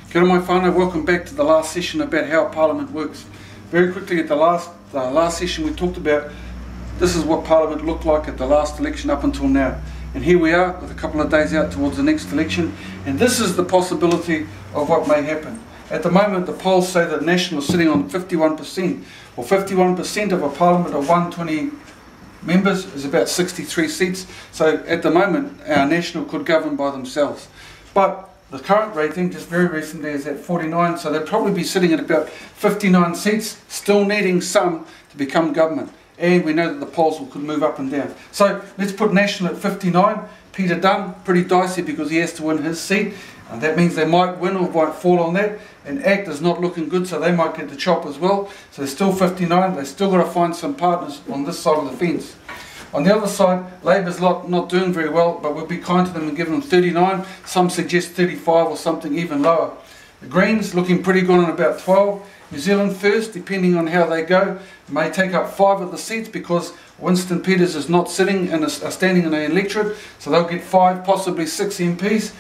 Kia ora mai whānau, welcome back to the last session about how Parliament works. Very quickly, at the last session we talked about this is what Parliament looked like at the last election up until now. And here we are with a couple of days out towards the next election, and this is the possibility of what may happen. At the moment the polls say that National is sitting on 51%, or 51% of a Parliament of 120 members is about 63 seats, so at the moment our National could govern by themselves. But the current rating just very recently is at 49, so they'll probably be sitting at about 59 seats, still needing some to become government. And we know that the polls could move up and down. So let's put National at 59. Peter Dunn, pretty dicey because he has to win his seat. And that means they might win or might fall on that. And ACT is not looking good, so they might get the chop as well. So they're still 59. They've still got to find some partners on this side of the fence. On the other side, Labour's not doing very well, but we'll be kind to them and give them 39. Some suggest 35 or something even lower. The Greens looking pretty good on about 12. New Zealand First, depending on how they go, may take up 5 of the seats because Winston Peters is not sitting and is standing in an electorate, so they'll get 5, possibly 6 MPs.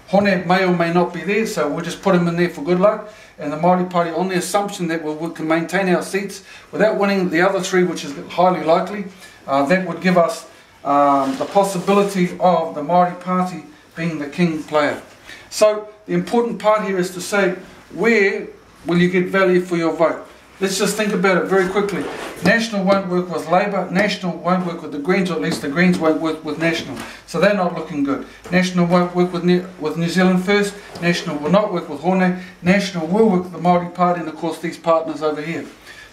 Hone may or may not be there, so we'll just put him in there for good luck. And the Māori Party, on the assumption that we can maintain our seats without winning the other 3, which is highly likely, that would give us the possibility of the Māori Party being the king player. So the important part here is to say, where will you get value for your vote? Let's just think about it very quickly. National won't work with Labour, National won't work with the Greens, or at least the Greens won't work with National. So they're not looking good. National won't work with New Zealand First, National will not work with Hone, National will work with the Māori Party and of course these partners over here.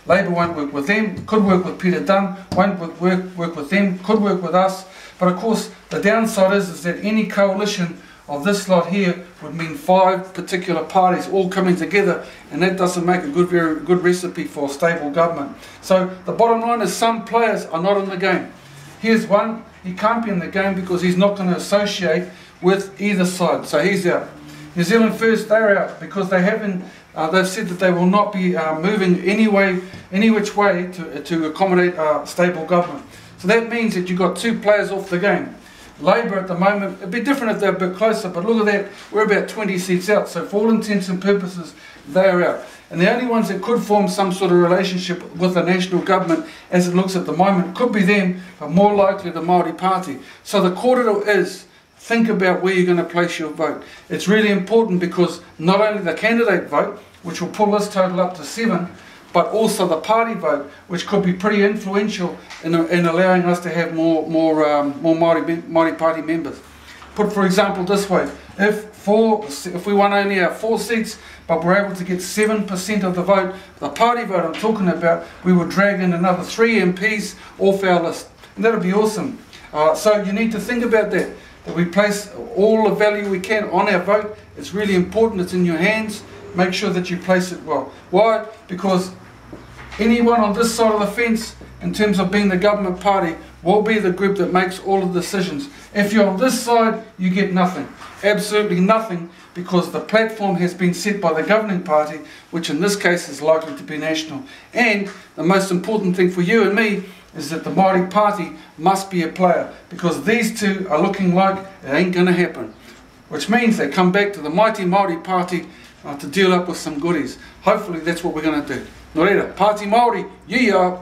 Labour won't work with them, could work with Peter Dunn, won't work with them, could work with us. But of course the downside is that any coalition of this lot here would mean 5 particular parties all coming together, and that doesn't make a very good recipe for stable government. So the bottom line is some players are not in the game. Here's one, he can't be in the game because he's not going to associate with either side, so he's out. New Zealand First, they're out because they haven't. They've said that they will not be moving any which way to accommodate stable government. So that means that you've got 2 players off the game. Labour at the moment, it'd be different if they're a bit closer, but look at that, we're about 20 seats out, so for all intents and purposes, they're out. And the only ones that could form some sort of relationship with the national government, as it looks at the moment, could be them, but more likely the Māori Party. So the kōrero is, think about where you're going to place your vote. It's really important because not only the candidate vote, which will pull this total up to 7, but also the party vote, which could be pretty influential in allowing us to have more Māori Party members. Put for example this way, if we won only our 4 seats, but we're able to get 7% of the vote, the party vote I'm talking about, we would drag in another 3 MPs off our list. And that would be awesome. So you need to think about that we place all the value we can on our vote. It's really important, it's in your hands. Make sure that you place it well. Why? Because anyone on this side of the fence, in terms of being the government party, will be the group that makes all of the decisions. If you're on this side, you get nothing. Absolutely nothing, because the platform has been set by the governing party, which in this case is likely to be National. And the most important thing for you and me is that the Māori Party must be a player, because these 2 are looking like it ain't going to happen. Which means they come back to the mighty Māori Party to deal up with some goodies. Hopefully that's what we're going to do. Nō reira, Pāti Māori, yeah.